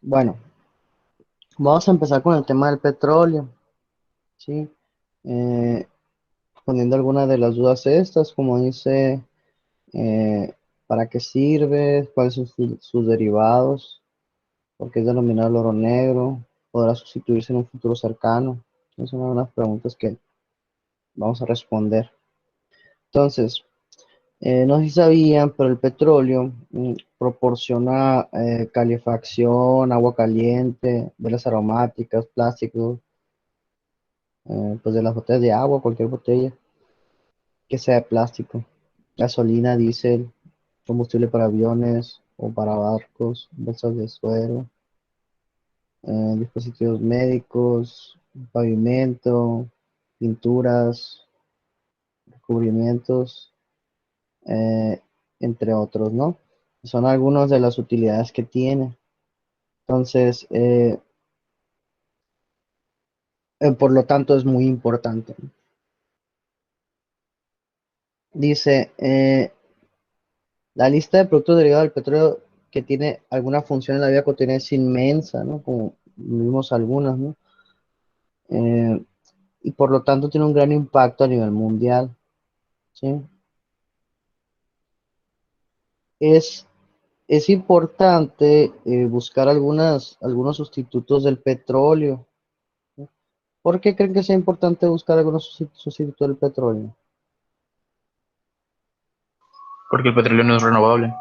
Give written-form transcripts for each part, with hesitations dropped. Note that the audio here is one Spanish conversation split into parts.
Bueno, vamos a empezar con el tema del petróleo, ¿sí? Eh, Poniendo algunas de las dudas estas, como dice, eh, ¿para qué sirve? ¿Cuáles son sus derivados? ¿Por qué es denominado el oro negro? ¿Podrá sustituirse en un futuro cercano? Esas son algunas preguntas que vamos a responder. Entonces, no sé si sabían, pero el petróleo proporciona calefacción, agua caliente, velas aromáticas, plásticos, pues de las botellas de agua, cualquier botella que sea de plástico, gasolina, diésel, combustible para aviones o para barcos, bolsas de suero, dispositivos médicos, pavimento, pinturas, recubrimientos, eh, entre otros, ¿no? Son algunas de las utilidades que tiene. Entonces, por lo tanto, es muy importante. Dice, la lista de productos derivados del petróleo que tiene alguna función en la vida cotidiana es inmensa, ¿no? Como vimos algunas, ¿no? Eh, y por lo tanto tiene un gran impacto a nivel mundial, ¿sí? Es, es importante buscar algunos sustitutos del petróleo. ¿Sí? ¿Por qué creen que sea importante buscar algunos sustitutos del petróleo? Porque el petróleo no es renovable.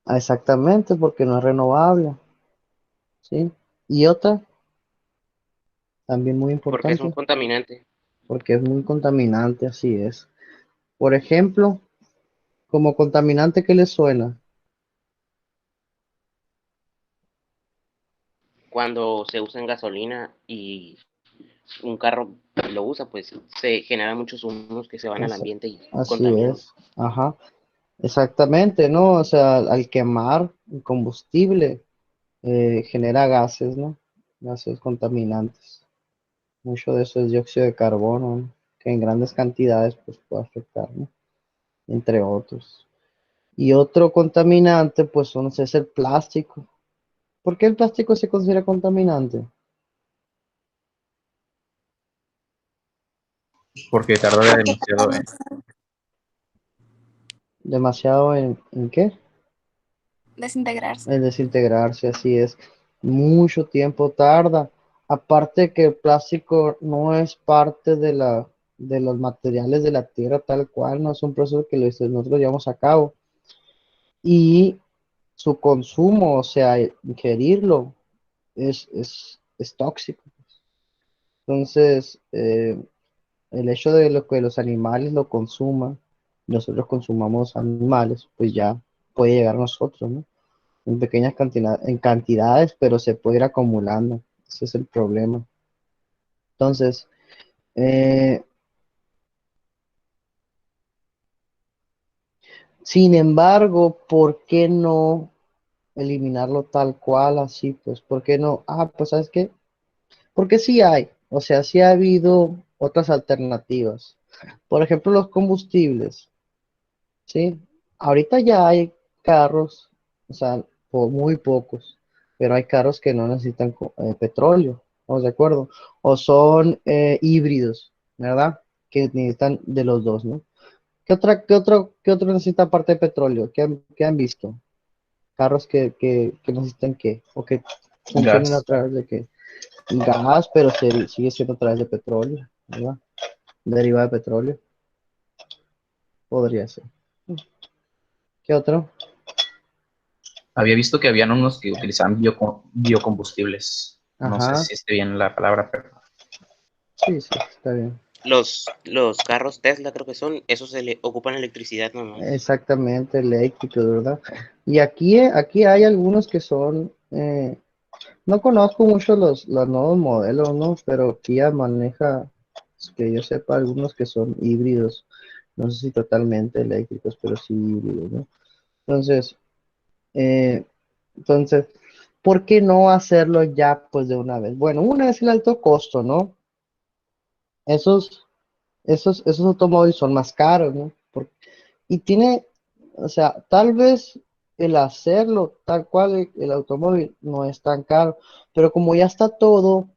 Ah, exactamente, porque no es renovable, ¿sí? Y otra, también muy porque es un importante, contaminante. porque es muy contaminante, así es. Por ejemplo, como contaminante, ¿qué le suena? Cuando se usa en gasolina y un carro lo usa, pues se generan muchos humos que se van al Es- ambiente y Así contaminan. es, ajá, exactamente, ¿no? O sea, al quemar el combustible genera gases, ¿no? Gases contaminantes. Mucho de eso es dióxido de carbono, ¿no? Que en grandes cantidades pues puede afectar, ¿no? Entre otros. Y otro contaminante, pues es el plástico. ¿Por qué el plástico se considera contaminante? Porque tarda Porque demasiado Demasiado ¿en qué? desintegrarse. En desintegrarse, así es. Mucho tiempo tarda. Aparte que el plástico no es parte de los materiales de la tierra tal cual, no es un proceso que nosotros llevamos a cabo. Y su consumo, o sea, ingerirlo, es tóxico. Entonces, el hecho de lo que los animales lo consuman, nosotros consumamos animales, pues ya puede llegar a nosotros, ¿no? En pequeñas cantidades, en cantidades, pero se puede ir acumulando. Ese es el problema. Entonces, eh, sin embargo, ¿por qué no eliminarlo tal cual así? Pues, ¿por qué no? Ah, pues, ¿sabes qué? Porque sí hay, o sea, sí ha habido otras alternativas. Por ejemplo, los combustibles, ¿sí? Ahorita ya hay carros, o sea, muy pocos, pero hay carros que no necesitan petróleo, ¿estamos de acuerdo? O son híbridos, ¿verdad? Que necesitan de los dos, ¿no? ¿Qué otro necesita aparte de petróleo? ¿Qué han visto? Carros que necesitan qué, o que funcionen a gas. través de qué. Gas, pero sigue siendo a través de petróleo, ¿verdad? Derivado de petróleo, podría ser. ¿Qué otro? Había visto que habían unos que utilizaban biocombustibles. No sé Ajá, si esté bien la palabra, pero sí, sí, está bien. Los carros Tesla creo que son, esos se le ocupan electricidad nomás. Exactamente, eléctricos, ¿verdad? Y aquí hay algunos que son, no conozco mucho los nuevos modelos, ¿no? Pero Kia maneja, que yo sepa, algunos que son híbridos. No sé si totalmente eléctricos, pero sí híbridos, ¿no? Entonces, eh, entonces, ¿por qué no hacerlo ya, pues, de una vez? Bueno, una es el alto costo, ¿no? Esos, esos automóviles son más caros, ¿no? Y tiene, o sea, tal vez. el hacerlo tal cual el automóvil no es tan caro, pero como ya está todo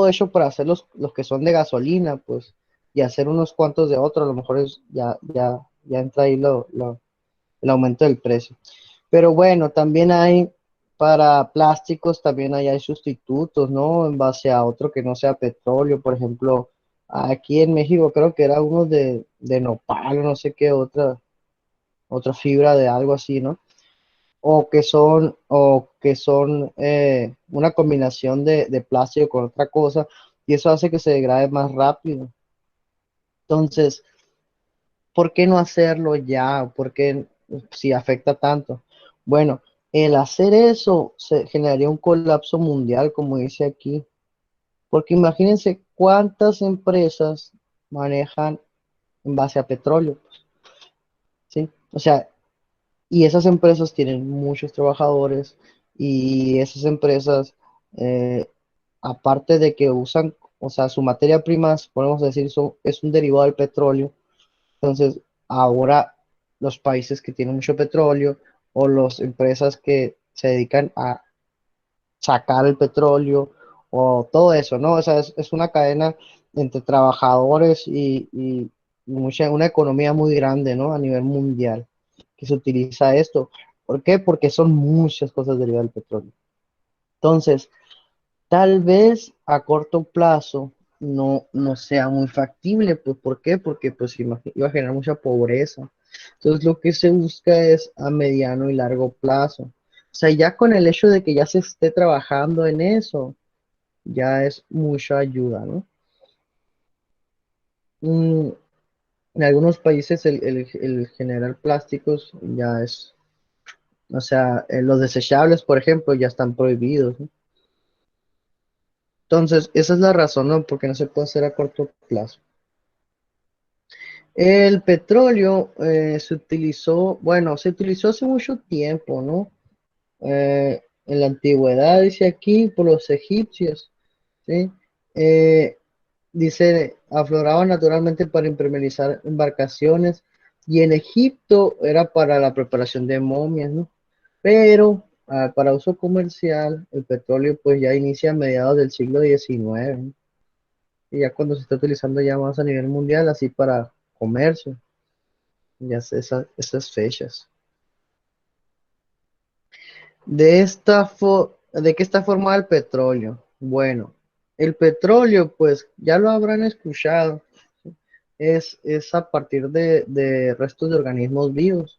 hecho para hacer los que son de gasolina, pues, y hacer unos cuantos de otros, a lo mejor ya entra ahí el aumento del precio. Pero bueno, también hay para plásticos, también hay sustitutos, ¿no? En base a otro que no sea petróleo, por ejemplo, aquí en México creo que era uno de nopal, o no sé qué otra fibra de algo así, ¿no? O que son una combinación de plástico con otra cosa, y eso hace que se degrade más rápido. Entonces, ¿por qué no hacerlo ya? ¿Por qué si afecta tanto? Bueno, el hacer eso se generaría un colapso mundial, como dice aquí, porque imagínense cuántas empresas manejan en base a petróleo, ¿sí? O sea, y esas empresas tienen muchos trabajadores y esas empresas, eh, aparte de que usan, o sea, su materia prima, podemos decir, es un derivado del petróleo. Entonces, ahora los países que tienen mucho petróleo o las empresas que se dedican a sacar el petróleo o todo eso, ¿no? O sea, es una cadena entre trabajadores y una economía muy grande, ¿no? A nivel mundial que se utiliza esto. ¿Por qué? Porque son muchas cosas derivadas del petróleo. Entonces, tal vez a corto plazo no sea muy factible, pues ¿por qué? Porque pues iba a generar mucha pobreza. Entonces lo que se busca es a mediano y largo plazo. O sea, ya con el hecho de que ya se esté trabajando en eso, ya es mucha ayuda, ¿no? Mm, en algunos países el generar plásticos ya es, o sea, los desechables, por ejemplo, ya están prohibidos, ¿no? Entonces, esa es la razón, ¿no? Porque no se puede hacer a corto plazo. El petróleo se utilizó hace mucho tiempo, ¿no? En la antigüedad, dice aquí, por los egipcios, ¿sí? Eh, dice, afloraba naturalmente para impermeabilizar embarcaciones y en Egipto era para la preparación de momias, ¿no? Pero para uso comercial, el petróleo pues ya inicia a mediados del siglo XIX, ¿no? Y ya cuando se está utilizando ya más a nivel mundial, así para comercio. Ya sé esas fechas. ¿De qué está formado el petróleo? Bueno, el petróleo, pues ya lo habrán escuchado, es a partir de restos de organismos vivos,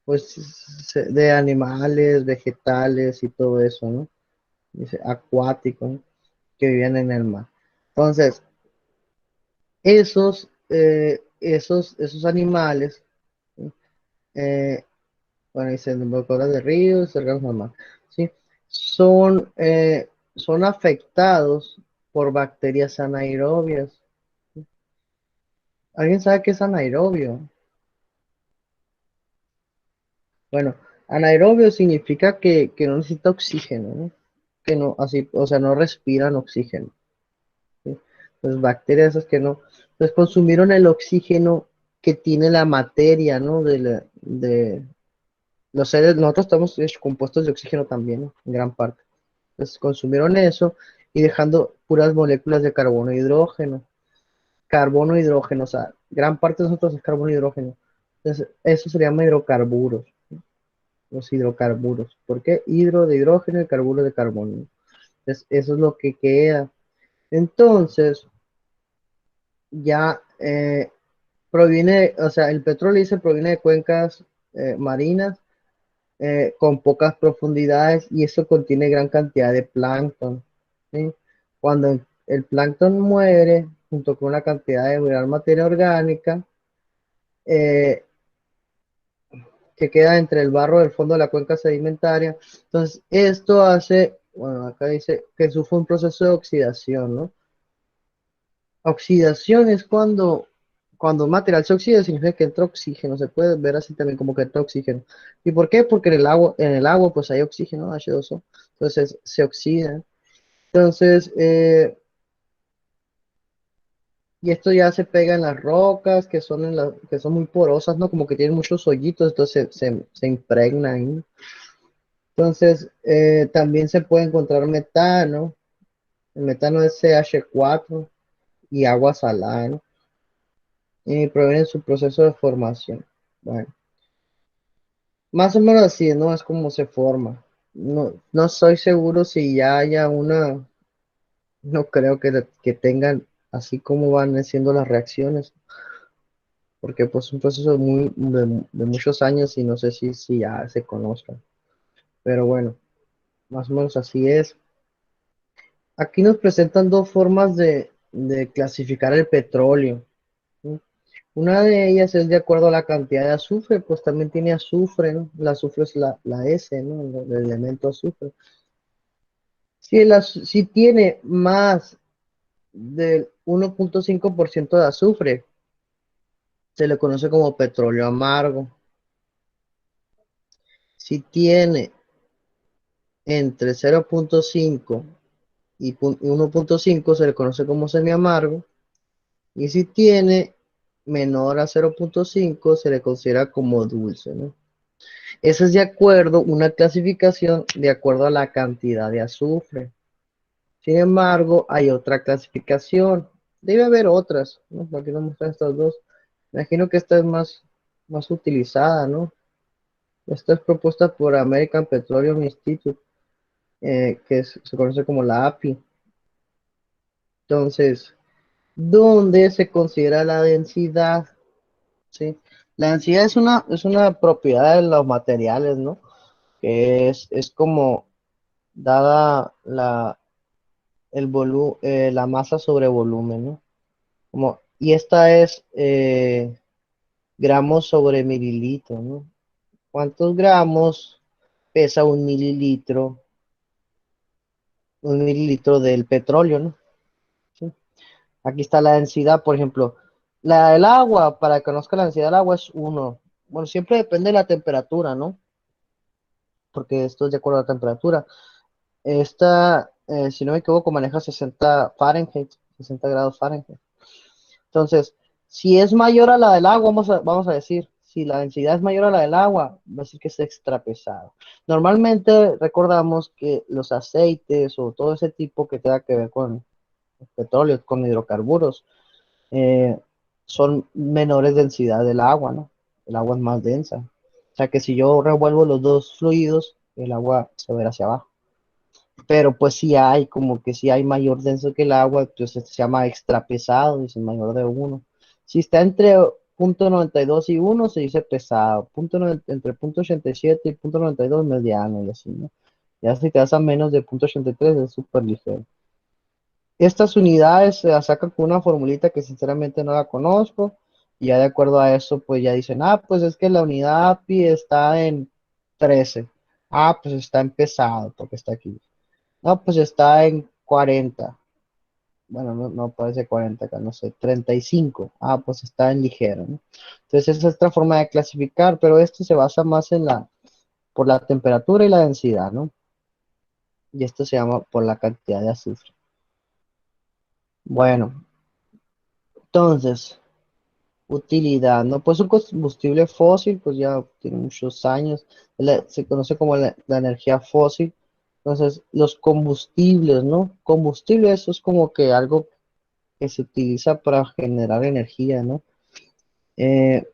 pues de animales, vegetales y todo eso, ¿no? Dice acuáticos, ¿no? Que vivían en el mar. Entonces, esos animales, eh, bueno, y desembocadoras de ríos, órganos normales, ¿sí? Son afectados por bacterias anaerobias. ¿Alguien sabe qué es anaerobio? Bueno, anaerobio significa que no necesita oxígeno, ¿no? Que no, así, o sea, no respiran oxígeno, ¿sí? Pues bacterias esas que no, pues consumieron el oxígeno que tiene la materia, ¿no? De los seres, nosotros estamos compuestos de oxígeno también, ¿no? En gran parte. Entonces consumieron eso y dejando puras moléculas de carbono e hidrógeno. Carbono e hidrógeno, o sea, gran parte de nosotros es carbono e hidrógeno. Entonces, eso se llama hidrocarburos, los hidrocarburos. ¿Por qué? Hidro de hidrógeno y carburo de carbono. Entonces, eso es lo que queda. Entonces, ya proviene, o sea, el petróleo dice proviene de cuencas marinas con pocas profundidades y eso contiene gran cantidad de plancton, ¿sí? Cuando el plancton muere, junto con una cantidad de gran materia orgánica, eh, que queda entre el barro del fondo de la cuenca sedimentaria, entonces esto hace, bueno, acá dice que sufre un proceso de oxidación, ¿no? Oxidación es cuando un material se oxida, significa que entra oxígeno, se puede ver así también como que entra oxígeno. ¿Y por qué? Porque en el agua pues hay oxígeno, H2O, entonces se oxida. Entonces, Y esto ya se pega en las rocas, que son muy porosas, ¿no? Como que tienen muchos hoyitos, entonces se impregna ahí. Entonces, también se puede encontrar metano. El metano es CH4 y agua salada, ¿no? Y proviene de su proceso de formación. Bueno, más o menos así, ¿no? Es como se forma. No estoy seguro si ya haya no creo que tengan así como van siendo las reacciones, porque pues es un proceso de muchos años y no sé si ya se conozcan. Pero bueno, más o menos así es. Aquí nos presentan dos formas de clasificar el petróleo, ¿sí? Una de ellas es de acuerdo a la cantidad de azufre, pues también tiene azufre, ¿no? El azufre es la S, ¿no? El elemento azufre. Si tiene más del 1.5% de azufre, se le conoce como petróleo amargo. Si tiene entre 0.5 y 1.5, se le conoce como semiamargo. Y si tiene menor a 0.5, se le considera como dulce, ¿no? Eso es de acuerdo, una clasificación de acuerdo a la cantidad de azufre. Sin embargo, hay otra clasificación. Debe haber otras, ¿no? Aquí nos muestran estas dos. Imagino que esta es más utilizada, ¿no? Esta es propuesta por American Petroleum Institute, se conoce como la API. Entonces, ¿dónde se considera la densidad? ¿Sí? La densidad es una propiedad de los materiales, ¿no? Que es como dada la masa sobre volumen, ¿no? Y esta es gramos sobre mililitro, ¿no? ¿Cuántos gramos pesa un mililitro del petróleo, ¿no? ¿Sí? Aquí está la densidad, por ejemplo, la del agua, para que conozca la densidad del agua es 1. Bueno, siempre depende de la temperatura, ¿no? Porque esto es de acuerdo a la temperatura. Esta, si no me equivoco, maneja 60 Fahrenheit, 60 grados Fahrenheit. Entonces, si es mayor a la del agua, vamos a decir, si la densidad es mayor a la del agua, va a decir que es extra pesado. Normalmente recordamos que los aceites o todo ese tipo que tenga que ver con petróleo, con hidrocarburos, eh, son menores densidad del agua, ¿no? El agua es más densa. O sea que si yo revuelvo los dos fluidos, el agua se verá hacia abajo. Pero pues si hay, como que si hay mayor denso que el agua, entonces se llama extra pesado, dice mayor de 1. Si está entre 0.92 y 1, se dice pesado. Entre 0.87 y 0.92 mediano y así, ¿no? Ya si te das a menos de 0.83 es súper ligero. Estas unidades se las sacan con una formulita que sinceramente no la conozco. Y ya de acuerdo a eso, pues ya dicen, pues es que la unidad API está en 13. Pues está en pesado, porque está aquí. No, pues está en 40. Bueno, no parece 40 acá, no sé, 35. Pues está en ligero, ¿no? Entonces esa es otra forma de clasificar, pero esto se basa más por la temperatura y la densidad, ¿no? Y esto se llama por la cantidad de azufre. Bueno, entonces, utilidad, ¿no? Pues un combustible fósil, pues ya tiene muchos años, se conoce como la energía fósil. Entonces, los combustibles, ¿no? Combustible, eso es como que algo que se utiliza para generar energía, ¿no? Eh,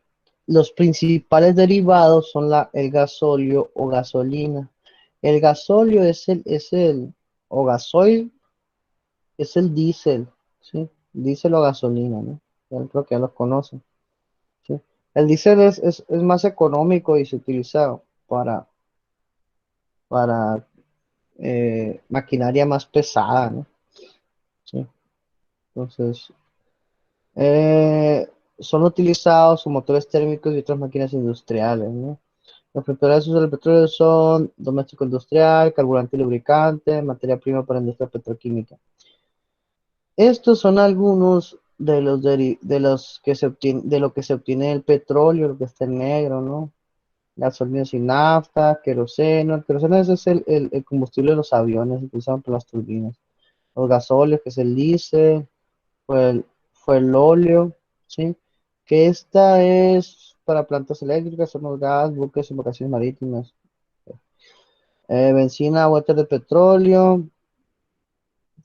los principales derivados son el gasóleo o gasolina. El gasóleo o gasoil es el diésel, ¿sí? Diésel o gasolina, ¿no? Yo creo que ya los conocen, ¿sí? El diésel es más económico y se utiliza para maquinaria más pesada, ¿no? Sí. Entonces, son utilizados como motores térmicos y otras máquinas industriales, ¿no? Los principales usos del petróleo son doméstico industrial, carburante y lubricante, materia prima para la industria petroquímica. Estos son algunos de lo que se obtiene del petróleo, lo que está en negro, ¿no? Gasolina sin nafta, queroseno. El queroseno es el combustible de los aviones utilizados por las turbinas. Los gasóleos, que es el diésel, pues fue el óleo, ¿sí? Que esta es para plantas eléctricas, hornos gas, buques, embarcaciones marítimas. Benzina, water de petróleo,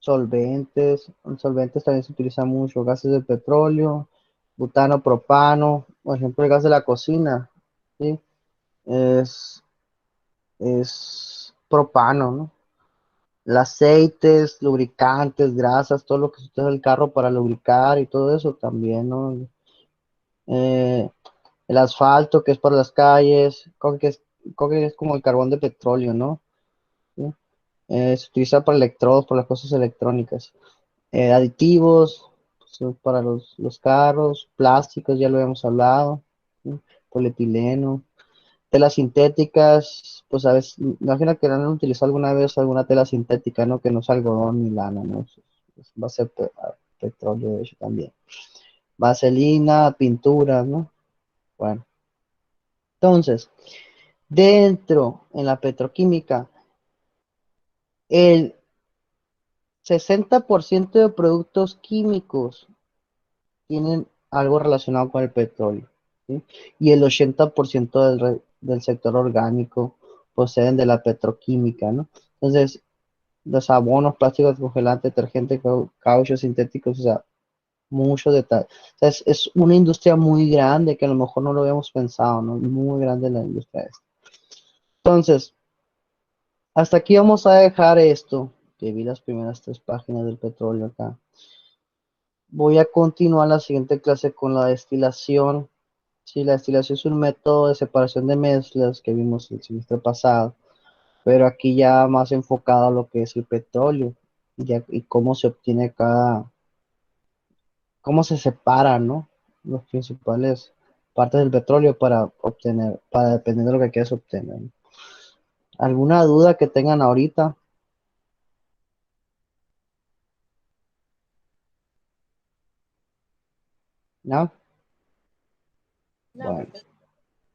solventes. En solventes también se utiliza mucho, gases de petróleo, butano, propano, por ejemplo, el gas de la cocina, ¿sí? Es, es propano, ¿no? El aceites, lubricantes, grasas, todo lo que se utiliza en el carro para lubricar y todo eso también, ¿no? Eh, el asfalto, que es para las calles, coque es como el carbón de petróleo, ¿no? ¿Sí? Se utiliza para electrodos, para las cosas electrónicas. Aditivos, pues, para los carros, plásticos, ya lo habíamos hablado, ¿sí? Polietileno, telas sintéticas, pues a veces, imagino que han utilizado alguna vez alguna tela sintética, ¿no? Que no es algodón ni lana, ¿no? Va a ser petróleo, de hecho, también. Vaselina, pinturas, ¿no? Bueno, entonces, dentro, en la petroquímica, el 60% de productos químicos tienen algo relacionado con el petróleo, ¿sí? Y el 80% del sector orgánico proceden de la petroquímica, ¿no? Entonces, los abonos, plásticos, congelantes, detergentes, cauchos sintéticos, o sea, mucho detalle. O sea, es una industria muy grande que a lo mejor no lo habíamos pensado, ¿no? Muy grande la industria esta. Entonces, hasta aquí vamos a dejar esto, que vi las primeras 3 páginas del petróleo acá. Voy a continuar la siguiente clase con la destilación. Sí, la destilación es un método de separación de mezclas que vimos el semestre pasado, pero aquí ya más enfocado a lo que es el petróleo y cómo se obtiene cómo se separan, ¿no? Los principales partes del petróleo para obtener, para depender de lo que quieras obtener, ¿no? ¿Alguna duda que tengan ahorita? ¿No? No, Bueno. perfecto.